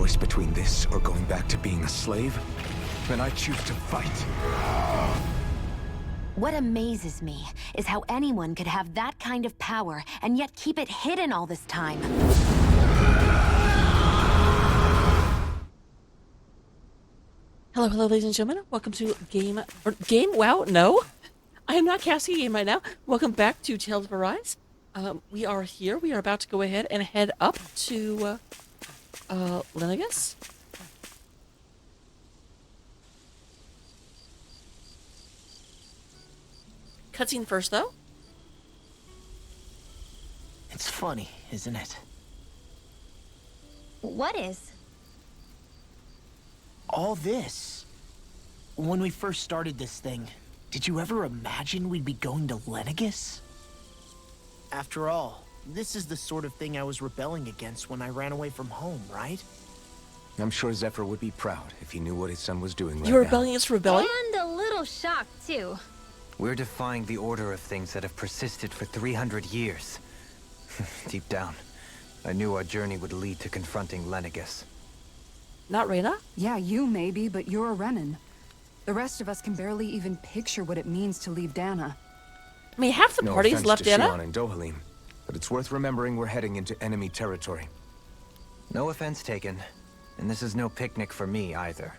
choice between this or going back to being a slave, then I choose to fight. What amazes me is how anyone could have that kind of power and yet keep it hidden all this time. Hello, ladies and gentlemen. Welcome to Game. Wow, no. I am not casting a game right now. Welcome back to Tales of Arise. We are here. We are about to go ahead and head up to Lenegus. Cutscene first, though. It's funny, isn't it? What is? All this. When we first started this thing, did you ever imagine we'd be going to Lenegus? After all, this is the sort of thing I was rebelling against when I ran away from home, right? I'm sure Zephyr would be proud if he knew what his son was doing right You're now. rebelling against rebellion? And a little shocked, too. We're defying the order of things that have persisted for 300 years. Deep down, I knew our journey would lead to confronting Lenegus. Not Reyna? Yeah, you maybe, but you're a Renan. The rest of us can barely even picture what it means to leave Dana. I mean, half the No party's offense left to Dana. Shion and Dohalim, but it's worth remembering we're heading into enemy territory. No offense taken, and this is no picnic for me either.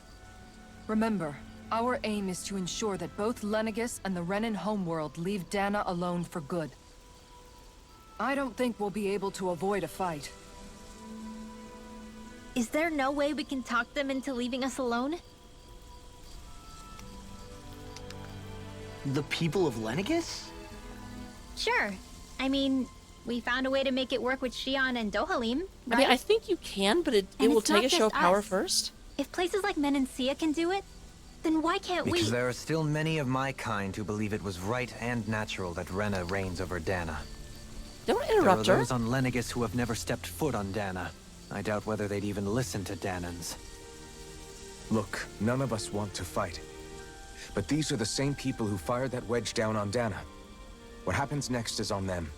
Remember, our aim is to ensure that both Lenegus and the Renan homeworld leave Dana alone for good. I don't think we'll be able to avoid a fight. Is there no way we can talk them into leaving us alone? The people of Lenegus? Sure. I mean, we found a way to make it work with Shion and Dohalim, right? I mean, I think you can, but it And will it's take not a show of just power us. first. If places like Menancia can do it, then why can't Because we? there are still many of my kind who believe it was right and natural that Rena reigns over Dana. Don't There are interrupt her. those on Lenegus who have never stepped foot on Dana. I doubt whether they'd even listen to Danans. Look, none of us want to fight. But these are the same people who fired that wedge down on Dana. What happens next is on them.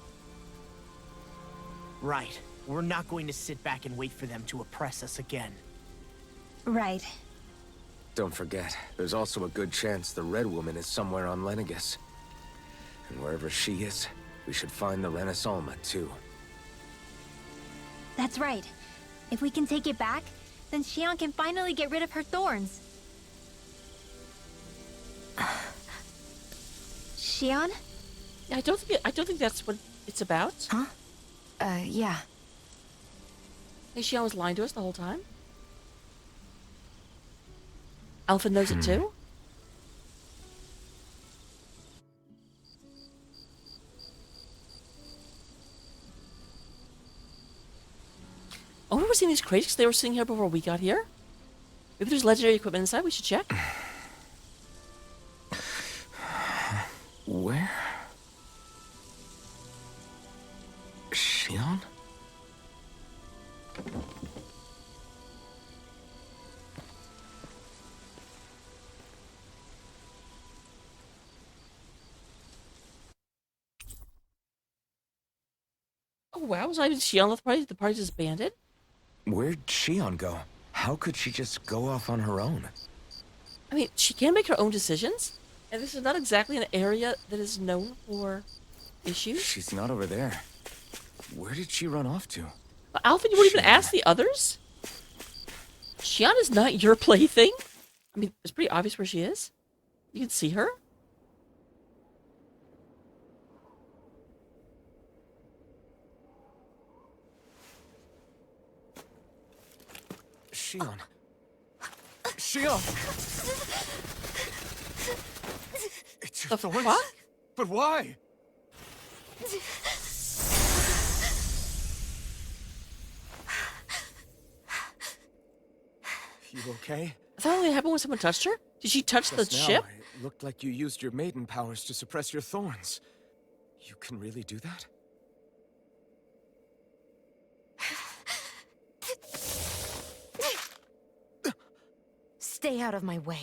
Right. We're not going to sit back and wait for them to oppress us again. Right. Don't forget, there's also a good chance the Red Woman is somewhere on Lenegus. And wherever she is, we should find the Renaissance too. That's right. If we can take it back, then Shion can finally get rid of her thorns. Shion? I don't think that's what it's about. Huh? Yeah. Hey, Shion was lying to us the whole time. Alpha knows it too. Oh, we were seeing these crates 'cause they were sitting here before we got here. Maybe there's legendary equipment inside. We should check. Where? Shion? Oh wow, was I even Shion left the party? The party's disbanded? Where'd Shion go? How could she just go off on her own? I mean, she can make her own decisions, and this is not exactly an area that is known for issues. She's not over there. Where did she run off to? But Alpha, you wouldn't even ask the others? Shion is not your plaything. I mean, it's pretty obvious where she is. You can see her. Shion. Shion! It's your The thorns? fuck? But why? You okay? That only happened when someone touched her? Did she touch the Just now, ship? It looked like you used your maiden powers to suppress your thorns. You can really do that? Stay out of my way.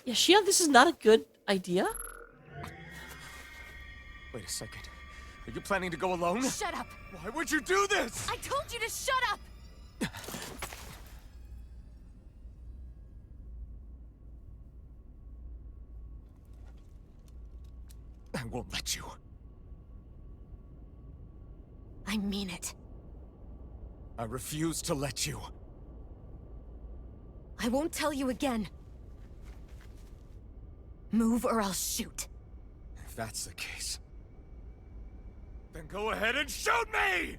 Yeah, Shion, this is not a good idea. Wait a second. Are you planning to go alone? Shut up! Why would you do this? I told you to shut up! I won't let you. I mean it. I refuse to let you. I won't tell you again. Move or I'll shoot. If that's the case, then go ahead and shoot me!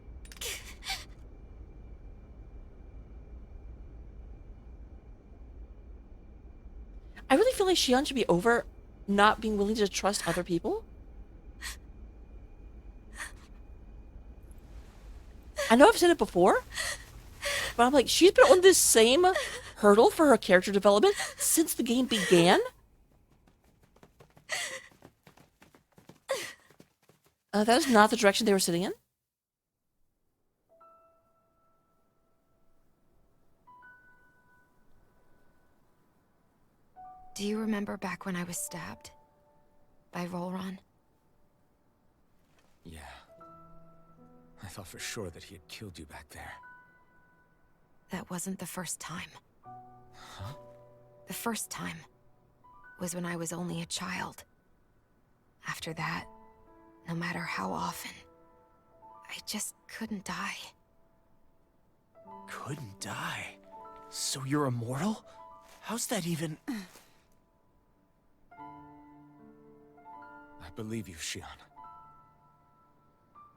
I really feel like Shion should be over not being willing to trust other people. I know I've said it before, but I'm like, she's been on this same hurdle for her character development since the game began. That is not the direction they were sitting in. Do you remember back when I was stabbed? By Volron? Yeah. I thought for sure that he had killed you back there. That wasn't the first time. Huh? The first time was when I was only a child. After that, no matter how often, I just couldn't die. Couldn't die? So you're immortal? How's that even... I believe you, Shion.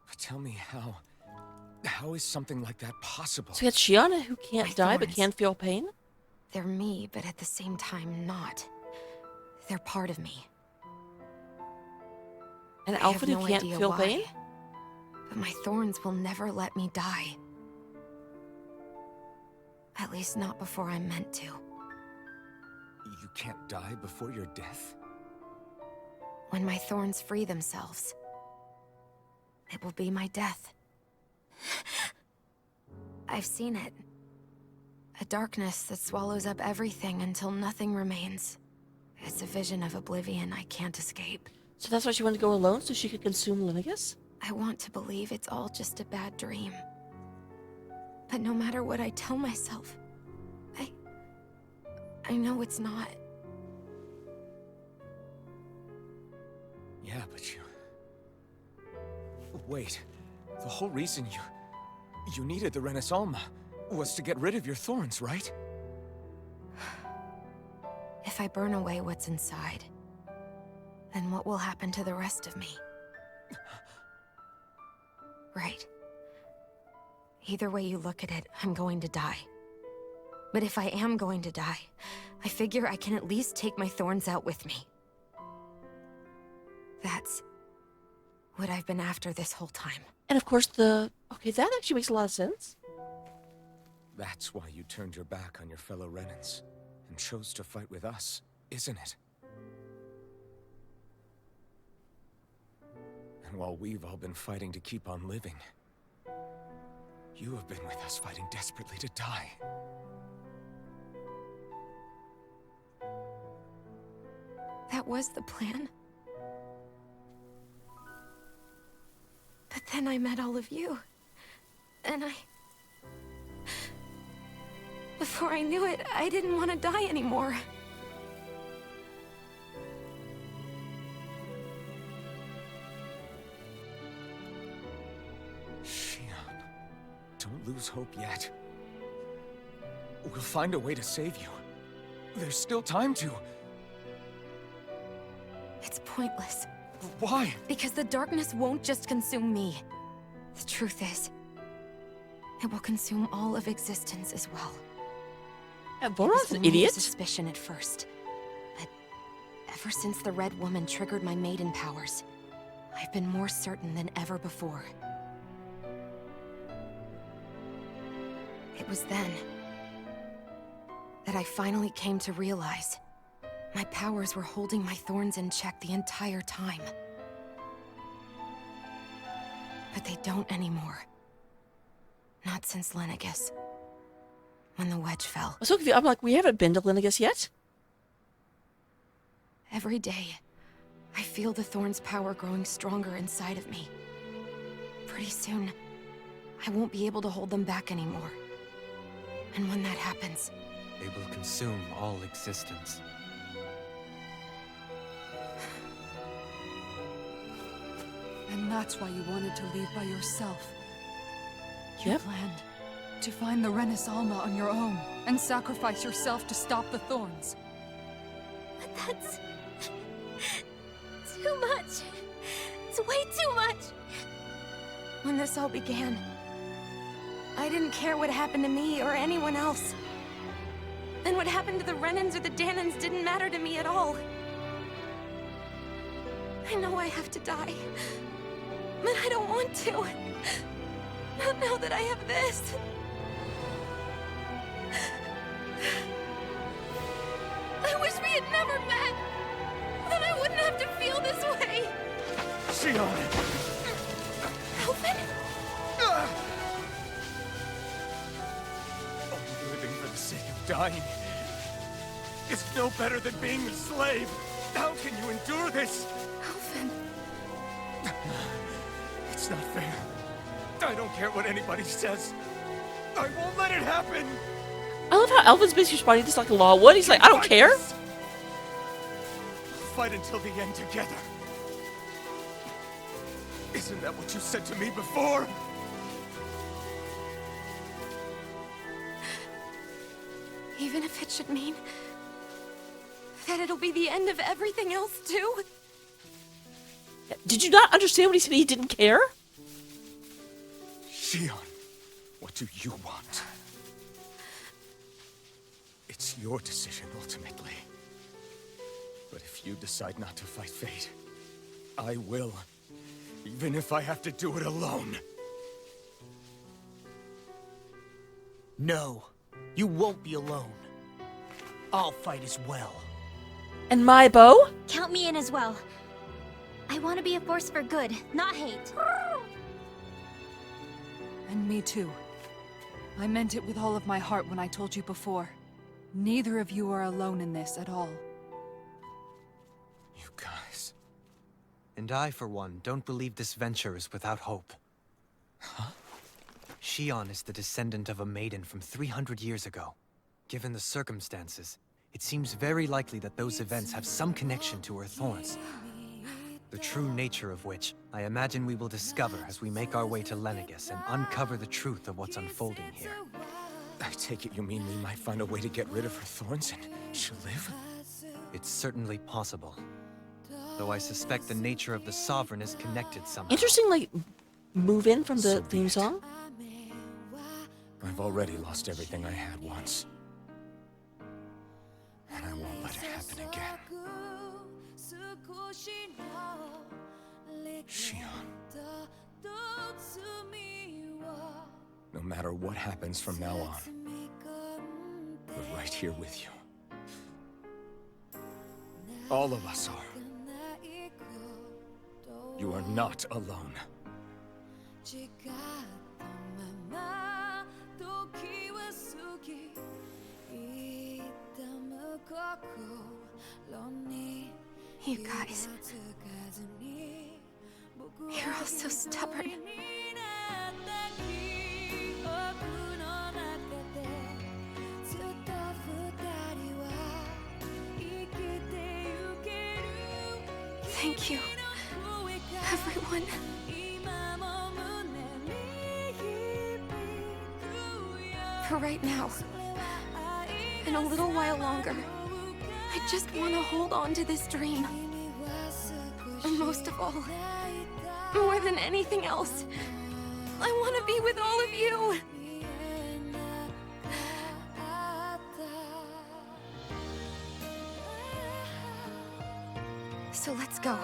But tell me how is something like that possible? So you got Shion who can't My die but thorns. can feel pain? They're me, but at the same time not. They're part of me. And I have Alpha who no can't idea feel why, pain? but my thorns will never let me die. At least not before I'm meant to. You can't die before your death? When my thorns free themselves, it will be my death. I've seen it. A darkness that swallows up everything until nothing remains. It's a vision of oblivion I can't escape. So that's why she wanted to go alone, so she could consume Linnaeus? I want to believe it's all just a bad dream. But no matter what I tell myself, I know it's not. Yeah, but you... Wait. The whole reason you needed the Renaissance was to get rid of your thorns, right? If I burn away what's inside, then what will happen to the rest of me? Right. Either way you look at it, I'm going to die. But if I am going to die, I figure I can at least take my thorns out with me. That's what I've been after this whole time. And of course okay, that actually makes a lot of sense. That's why you turned your back on your fellow Renans and chose to fight with us, isn't it? And while we've all been fighting to keep on living, you have been with us fighting desperately to die. That was the plan. But then I met all of you. And before I knew it, I didn't want to die anymore. Shion, don't lose hope yet. We'll find a way to save you. There's still time to. It's pointless. Why? Because the darkness won't just consume me. The truth is, it will consume all of existence as well. And It was Voron's an only a idiot. suspicion at first, but ever since the Red Woman triggered my maiden powers, I've been more certain than ever before. It was then that I finally came to realize my powers were holding my thorns in check the entire time. But they don't anymore. Not since Lennigus. When the wedge fell. I'm so confused. I'm like, we haven't been to Linnaeus yet? Every day, I feel the thorn's power growing stronger inside of me. Pretty soon, I won't be able to hold them back anymore. And when that happens... They will consume all existence. And that's why you wanted to leave by yourself. You Yep. planned to find the Renis Alma on your own and sacrifice yourself to stop the thorns. But that's... too much. It's way too much. When this all began, I didn't care what happened to me or anyone else. And what happened to the Renans or the Danans didn't matter to me at all. I know I have to die, but I don't want to. Not now that I have this. I wish we had never met. Then I wouldn't have to feel this way. Shion! Alvin? Only living for the sake of dying is no better than being a slave. How can you endure this? Alvin. It's not fair. I don't care what anybody says. I won't let it happen. I love how Alvin's basically responding just like Law would. He's like, I don't care. We'll fight until the end together. Isn't that what you said to me before? Even if it should mean that it'll be the end of everything else too? Did you not understand when he said he didn't care? Shion, what do you want? It's your decision, ultimately. But if you decide not to fight fate, I will. Even if I have to do it alone. No, you won't be alone. I'll fight as well. And my bow? Count me in as well. I want to be a force for good, not hate. And me too. I meant it with all of my heart when I told you before. Neither of you are alone in this at all. You guys... And I, for one, don't believe this venture is without hope. Huh? Shion is the descendant of a maiden from 300 years ago. Given the circumstances, it seems very likely that those events have some connection to her thorns. The true nature of which, I imagine we will discover as we make our way to Lenegis and uncover the truth of what's unfolding here. I take it you mean we might find a way to get rid of her thorns and she'll live? It's certainly possible. Though I suspect the nature of the Sovereign is connected somehow. Interesting, like, move in from the So be theme it. song. I've already lost everything I had once. And I won't let it happen again. Shion. No matter what happens from now on, we're right here with you. All of us are. You are not alone. You guys... You're all so stubborn. Thank you, everyone. For right now, and a little while longer, I just want to hold on to this dream. And most of all, more than anything else, I want to be with all of you. So let's go.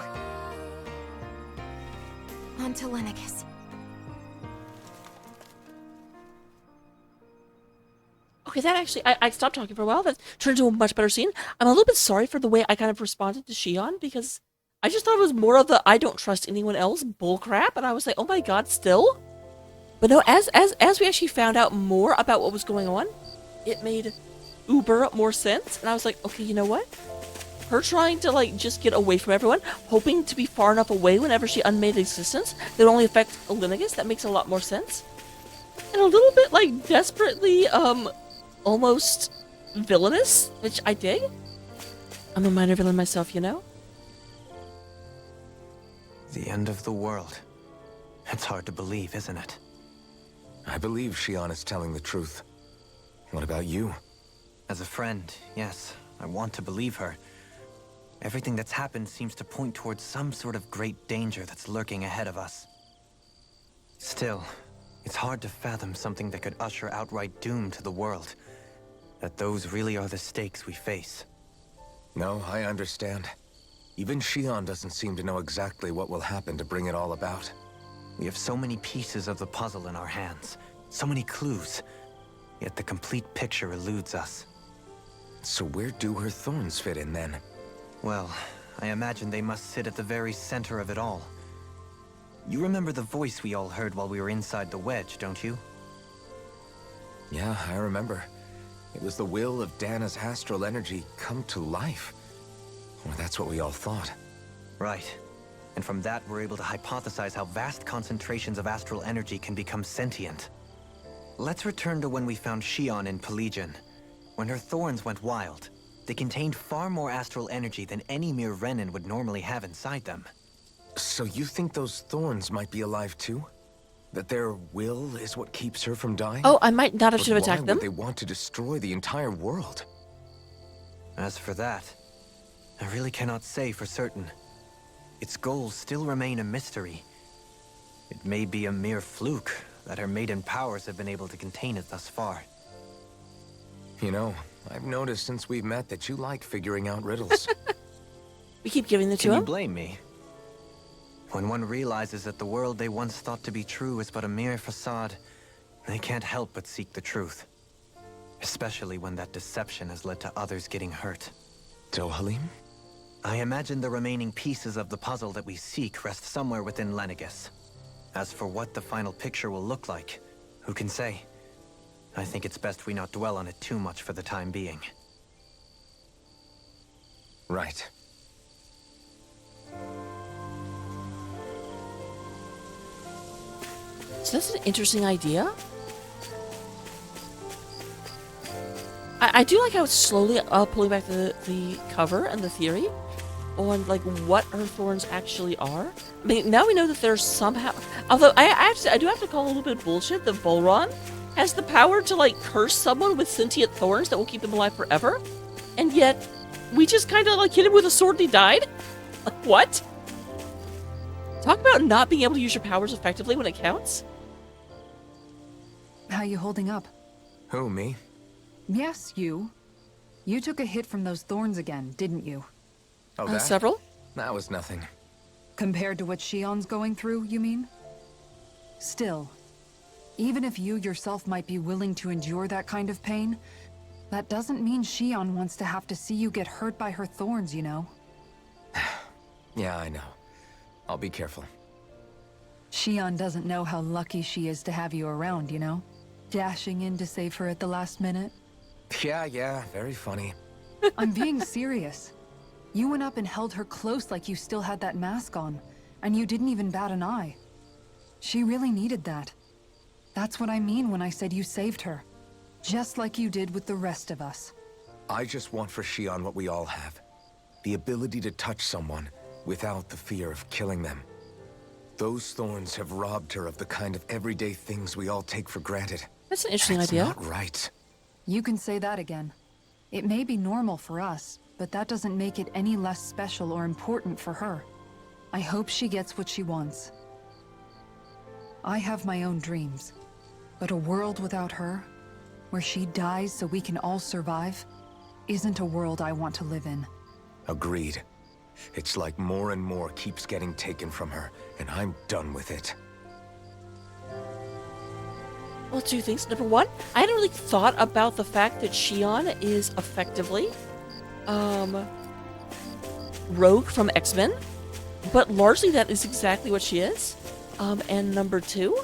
On to Lenegis. Okay, that actually, I stopped talking for a while. That turned into a much better scene. I'm a little bit sorry for the way I kind of responded to Shion, because I just thought it was more of the I don't trust anyone else bullcrap, and I was like, oh my god, still? But no, as we actually found out more about what was going on, it made uber more sense, and I was like, okay, you know what? her trying to, like, just get away from everyone, hoping to be far enough away whenever she unmade existence that would only affect Lennigus. That makes a lot more sense. And a little bit, like, desperately, almost villainous, which I dig. I'm a minor villain myself, you know? The end of the world. It's hard to believe, isn't it? I believe Shion is telling the truth. What about you? As a friend, yes, I want to believe her. Everything that's happened seems to point towards some sort of great danger that's lurking ahead of us. Still, it's hard to fathom something that could usher outright doom to the world. That those really are the stakes we face. No, I understand. Even Shion doesn't seem to know exactly what will happen to bring it all about. We have so many pieces of the puzzle in our hands, so many clues, yet the complete picture eludes us. So where do her thorns fit in then? Well, I imagine they must sit at the very center of it all. You remember the voice we all heard while we were inside the wedge, don't you? Yeah, I remember. It was the will of Dana's astral energy come to life. Or that's what we all thought. Right. And from that, we're able to hypothesize how vast concentrations of astral energy can become sentient. Let's return to when we found Shion in Pelagian. When her thorns went wild, they contained far more astral energy than any mere Renin would normally have inside them. So you think those thorns might be alive too? That their will is what keeps her from dying? Oh, I might not have But should have attacked why them. would they want to destroy the entire world? As for that, I really cannot say for certain. Its goals still remain a mystery. It may be a mere fluke that her maiden powers have been able to contain it thus far. You know, I've noticed since we've met that you like figuring out riddles. We keep giving it to Can you him. blame me? When one realizes that the world they once thought to be true is but a mere facade, they can't help but seek the truth. Especially when that deception has led to others getting hurt. Dohalim? I imagine the remaining pieces of the puzzle that we seek rest somewhere within Lennigus. As for what the final picture will look like, who can say? I think it's best we not dwell on it too much for the time being. Right. So that's an interesting idea. I do like how it's slowly pulling back the cover and the theory on like what her thorns actually are. I mean, now we know that there's somehow. Although I do have to call a little bit of bullshit that Volron has the power to like curse someone with sentient thorns that will keep them alive forever, and yet we just kind of like hit him with a sword and he died. Like what? Talk about not being able to use your powers effectively when it counts. How you holding up? Who, me? Yes, you. You took a hit from those thorns again, didn't you? Oh, that? Several? That was nothing. Compared to what Shion's going through, you mean? Still, even if you yourself might be willing to endure that kind of pain, that doesn't mean Shion wants to have to see you get hurt by her thorns, you know? Yeah, I know. I'll be careful. Shion doesn't know how lucky she is to have you around, you know? Dashing in to save her at the last minute. Yeah, very funny. I'm being serious. You went up and held her close like you still had that mask on, and you didn't even bat an eye. She really needed that. That's what I mean when I said you saved her. Just like you did with the rest of us. I just want for Shion what we all have. The ability to touch someone without the fear of killing them. Those thorns have robbed her of the kind of everyday things we all take for granted. That's an interesting That's idea. not right. You can say that again. It may be normal for us, but that doesn't make it any less special or important for her. I hope she gets what she wants. I have my own dreams, but a world without her, where she dies so we can all survive, isn't a world I want to live in. Agreed. It's like more and more keeps getting taken from her, and I'm done with it. Well, two things. Number one, I hadn't really thought about the fact that Shion is effectively Rogue from X-Men, but largely that is exactly what she is. And number two,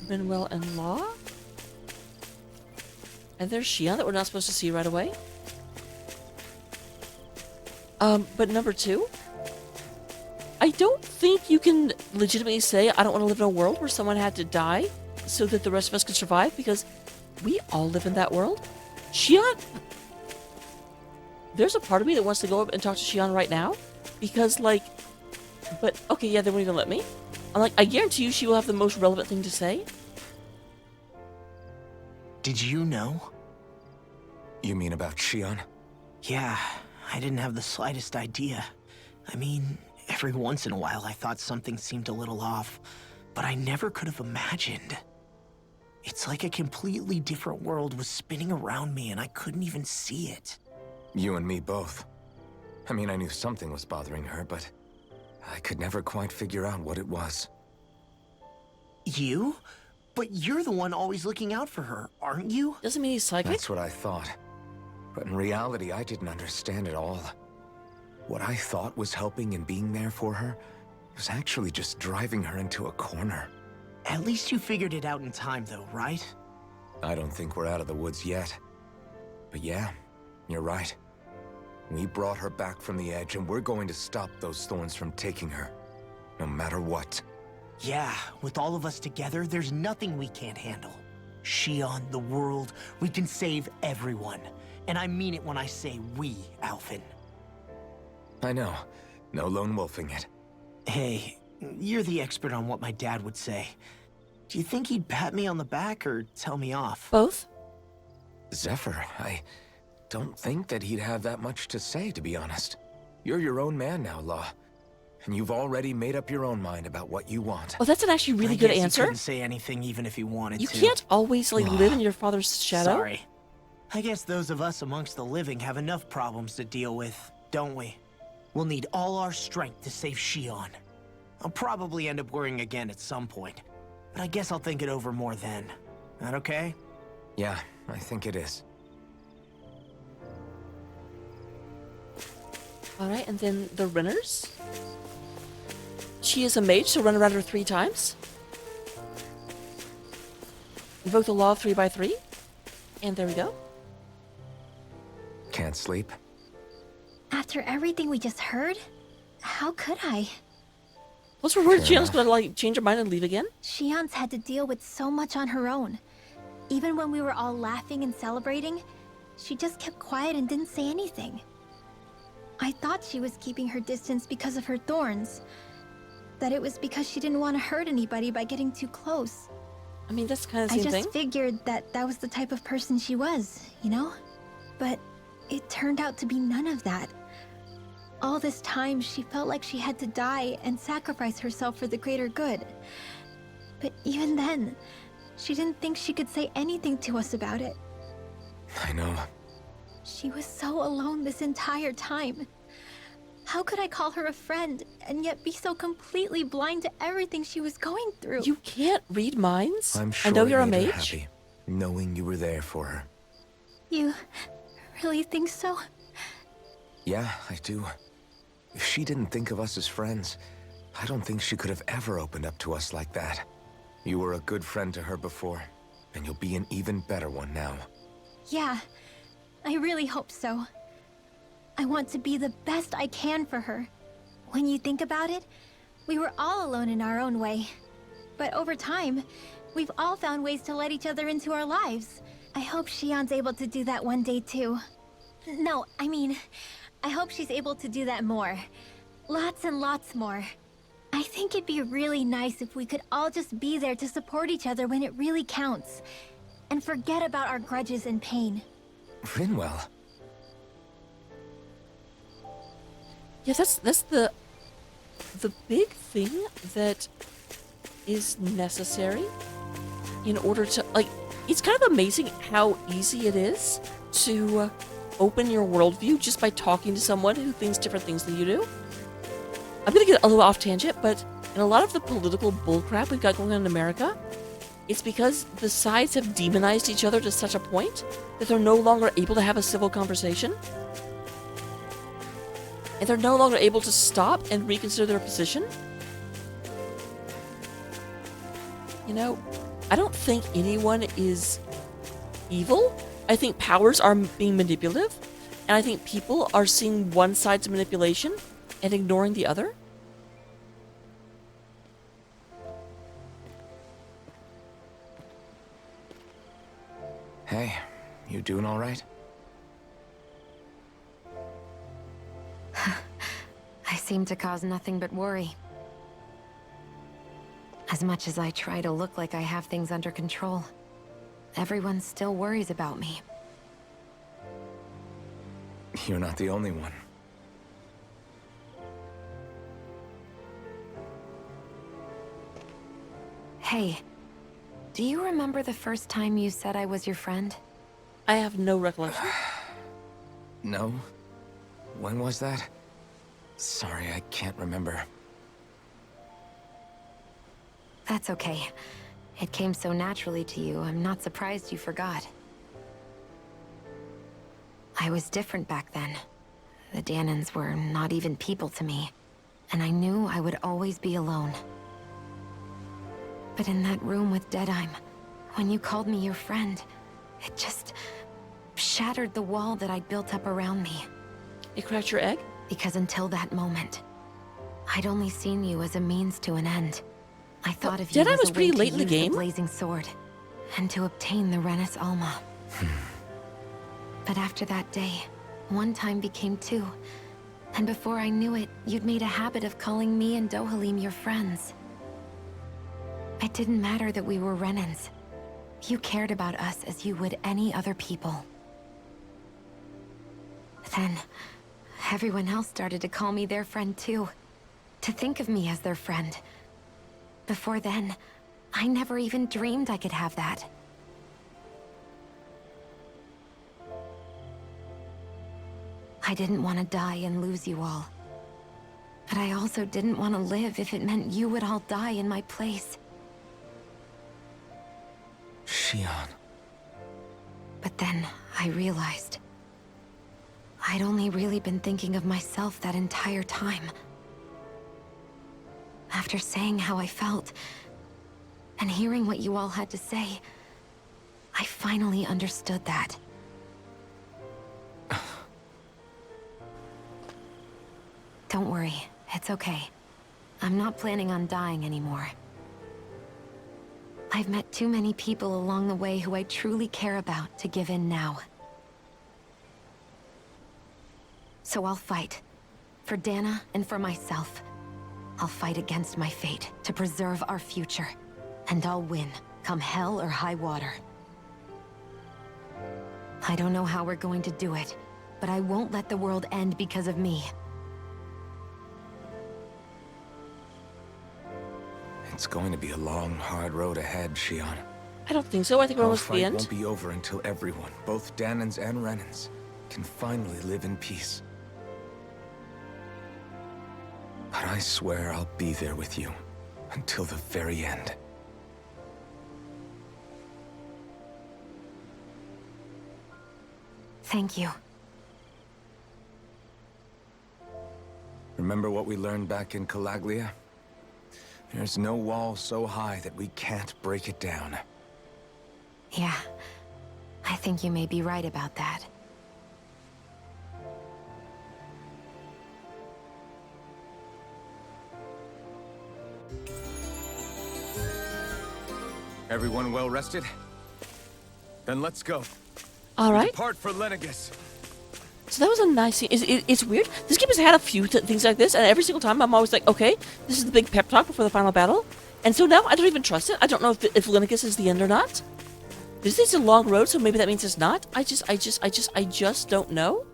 Manuel and Law. And there's Shion that we're not supposed to see right away. But number two, I don't think you can legitimately say, I don't want to live in a world where someone had to die so that the rest of us could survive, because we all live in that world. Shion, there's a part of me that wants to go up and talk to Shion right now, because, like, but, okay, yeah, they won't even let me. I'm like, I guarantee you she will have the most relevant thing to say. Did you know? You mean about Shion? Yeah, I didn't have the slightest idea. I mean, every once in a while I thought something seemed a little off, but I never could have imagined. It's like a completely different world was spinning around me and I couldn't even see it. You and me both. I mean, I knew something was bothering her, but I could never quite figure out what it was. You? But you're the one always looking out for her, aren't you? Doesn't mean he's psychic. That's what I thought. But in reality, I didn't understand it all. What I thought was helping and being there for her was actually just driving her into a corner. At least you figured it out in time, though, right? I don't think we're out of the woods yet. But yeah, you're right. We brought her back from the edge, and we're going to stop those thorns from taking her, no matter what. Yeah, with all of us together, there's nothing we can't handle. Shion, the world, we can save everyone. And I mean it when I say we, Alphen. I know. No lone wolfing it. Hey, you're the expert on what my dad would say. Do you think he'd pat me on the back or tell me off? Both? Zephyr, I don't think that he'd have that much to say, to be honest. You're your own man now, Law. And you've already made up your own mind about what you want. Oh, that's an actually really good He answer. couldn't say anything even if he wanted You to. can't always, like, live in your father's shadow. Sorry. I guess those of us amongst the living have enough problems to deal with, don't we? We'll need all our strength to save Shion. I'll probably end up worrying again at some point, but I guess I'll think it over more then. That okay? Yeah, I think it is. Alright, and then the runners. She is a mage, so run around her 3 times. Invoke the law of 3x3. And there we go. Can't sleep? After everything we just heard, how could I? What's her word? Fair Shion's gonna, like, change her mind and leave again? Shion's had to deal with so much on her own. Even when we were all laughing and celebrating, she just kept quiet and didn't say anything. I thought she was keeping her distance because of her thorns. That it was because she didn't want to hurt anybody by getting too close. I mean, that's kind of the I same just thing. figured that that was the type of person she was, you know? But it turned out to be none of that. All this time, she felt like she had to die and sacrifice herself for the greater good. But even then, she didn't think she could say anything to us about it. I know. She was so alone this entire time. How could I call her a friend and yet be so completely blind to everything she was going through? You can't read minds. I'm sure I know it you're a made her mage. happy, knowing you were there for her. You really think so? Yeah, I do. If she didn't think of us as friends, I don't think she could have ever opened up to us like that. You were a good friend to her before, and you'll be an even better one now. Yeah, I really hope so. I want to be the best I can for her. When you think about it, we were all alone in our own way. But over time, we've all found ways to let each other into our lives. I hope Shion's able to do that one day too. No, I mean, I hope she's able to do that more. Lots and lots more. I think it'd be really nice if we could all just be there to support each other when it really counts. And forget about our grudges and pain. Rinwell. Yeah, that's the big thing that is necessary in order to, like, it's kind of amazing how easy it is to open your worldview just by talking to someone who thinks different things than you do. I'm gonna get a little off tangent, but in a lot of the political bullcrap we've got going on in America, it's because the sides have demonized each other to such a point that they're no longer able to have a civil conversation. And they're no longer able to stop and reconsider their position. You know, I don't think anyone is evil. I think powers are being manipulative. And I think people are seeing one side's manipulation and ignoring the other. Hey, you doing all right? I seem to cause nothing but worry. As much as I try to look like I have things under control, everyone still worries about me. You're not the only one. Hey, do you remember the first time you said I was your friend? I have no recollection. No? When was that? Sorry, I can't remember. That's okay. It came so naturally to you, I'm not surprised you forgot. I was different back then. The Danans were not even people to me, and I knew I would always be alone. But in that room with Deadime, when you called me your friend, it just shattered the wall that I'd built up around me. It cracked your egg? Because until that moment, I'd only seen you as a means to an end. I thought of you Deadeye as was a way pretty to late in the use game. blazing sword, and to obtain the Renis Alma. But after that day, one time became two, and before I knew it, you'd made a habit of calling me and Dohalim your friends. It didn't matter that we were Renans. You cared about us as you would any other people. Then, everyone else started to call me their friend too. To think of me as their friend. Before then, I never even dreamed I could have that. I didn't want to die and lose you all. But I also didn't want to live if it meant you would all die in my place. Shion. But then I realized I'd only really been thinking of myself that entire time. After saying how I felt, and hearing what you all had to say, I finally understood that. Don't worry, it's okay. I'm not planning on dying anymore. I've met too many people along the way who I truly care about to give in now. So I'll fight. For Dana and for myself. I'll fight against my fate to preserve our future. And I'll win, come hell or high water. I don't know how we're going to do it, but I won't let the world end because of me. It's going to be a long, hard road ahead, Shion. I don't think so. I think we're Our almost at the fight end. won't be over until everyone, both Danans and Renans, can finally live in peace. But I swear I'll be there with you until the very end. Thank you. Remember what we learned back in Calaglia? There's no wall so high that we can't break it down. Yeah, I think you may be right about that. Everyone well rested? Then let's go. All right. Depart for Lenegis. So that was a nice scene. It's weird. This game has had a few things like this, and every single time I'm always like, okay, this is the big pep talk before the final battle. And so now I don't even trust it. I don't know if Lenegis is the end or not. This is a long road, so maybe that means it's not. I just don't know.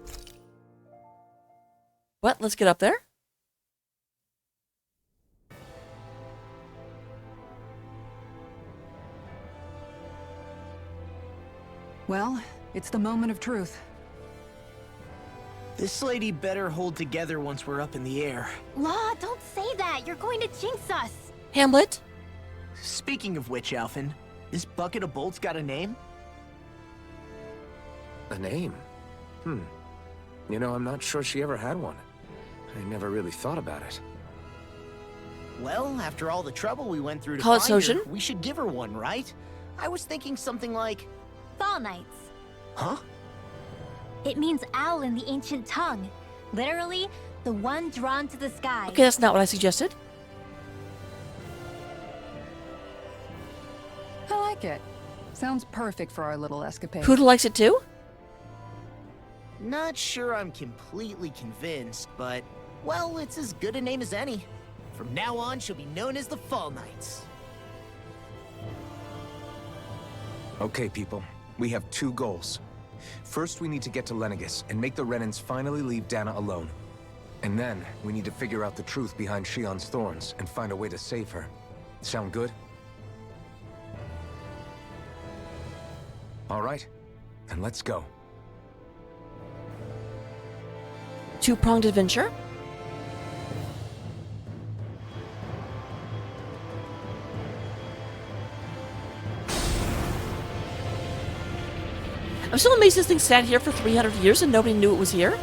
But let's get up there. Well, it's the moment of truth. This lady better hold together once we're up in the air. Law, don't say that. You're going to jinx us. Hamlet. Speaking of which, Alphen, this bucket of bolts got a name? A name? You know, I'm not sure she ever had one. I never really thought about it. Well, after all the trouble we went through to Call it find her, Sojin? we should give her one, right? I was thinking something like... Fall Knights. Huh? It means owl in the ancient tongue. Literally, the one drawn to the sky. Okay, that's not what I suggested. I like it. Sounds perfect for our little escapade. Poodle likes it too? Not sure I'm completely convinced, but, well, it's as good a name as any. From now on, she'll be known as the Fall Knights. Okay, people. We have two goals. First, we need to get to Lenegis and make the Renans finally leave Dana alone. And then, we need to figure out the truth behind Shion's thorns and find a way to save her. Sound good? All right, then let's go. Two-pronged adventure? I'm still amazed this thing sat here for 300 years and nobody knew it was here.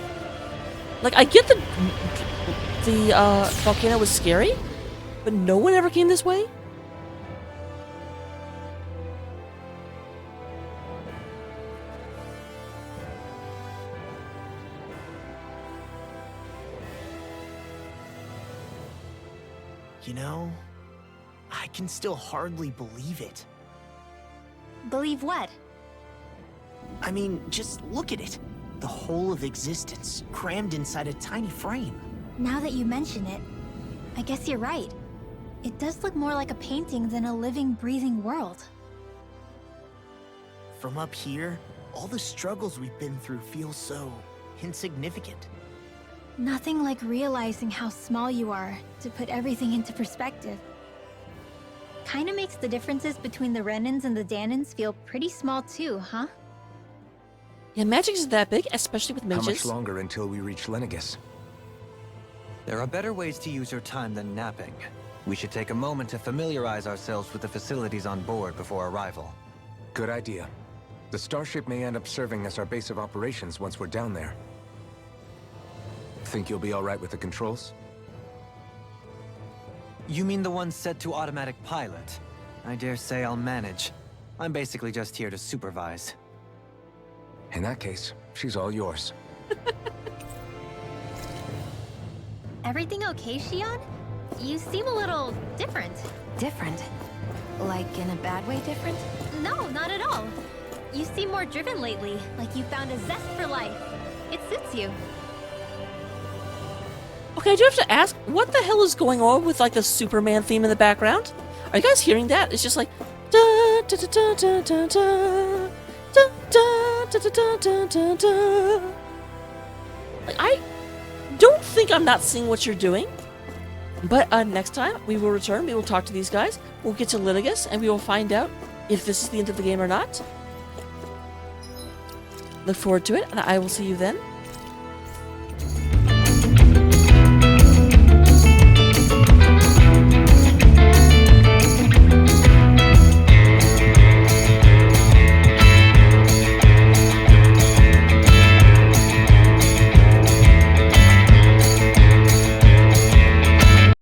Like, I get the volcano was scary, but no one ever came this way? You know, I can still hardly believe it. Believe what? I mean, just look at it. The whole of existence, crammed inside a tiny frame. Now that you mention it, I guess you're right. It does look more like a painting than a living, breathing world. From up here, all the struggles we've been through feel so insignificant. Nothing like realizing how small you are to put everything into perspective. Kinda makes the differences between the Renans and the Danans feel pretty small too, huh? Yeah, magic isn't that big, especially with How mages. much longer until we reach Lenegis? There are better ways to use your time than napping. We should take a moment to familiarize ourselves with the facilities on board before arrival. Good idea. The starship may end up serving as our base of operations once we're down there. Think you'll be all right with the controls? You mean the one set to automatic pilot? I dare say I'll manage. I'm basically just here to supervise. In that case, she's all yours. Everything okay, Shion? You seem a little different. Different? Like in a bad way different? No, not at all. You seem more driven lately, like you found a zest for life. It suits you. Okay, I do have to ask, what the hell is going on with like the Superman theme in the background? Are you guys hearing that? It's just like da da da da da da da da da da da da da da. Like, I don't think I'm not seeing what you're doing. But next time we will return, we will talk to these guys, we'll get to Lenegis, and we will find out if this is the end of the game or not. Look forward to it, and I will see you then.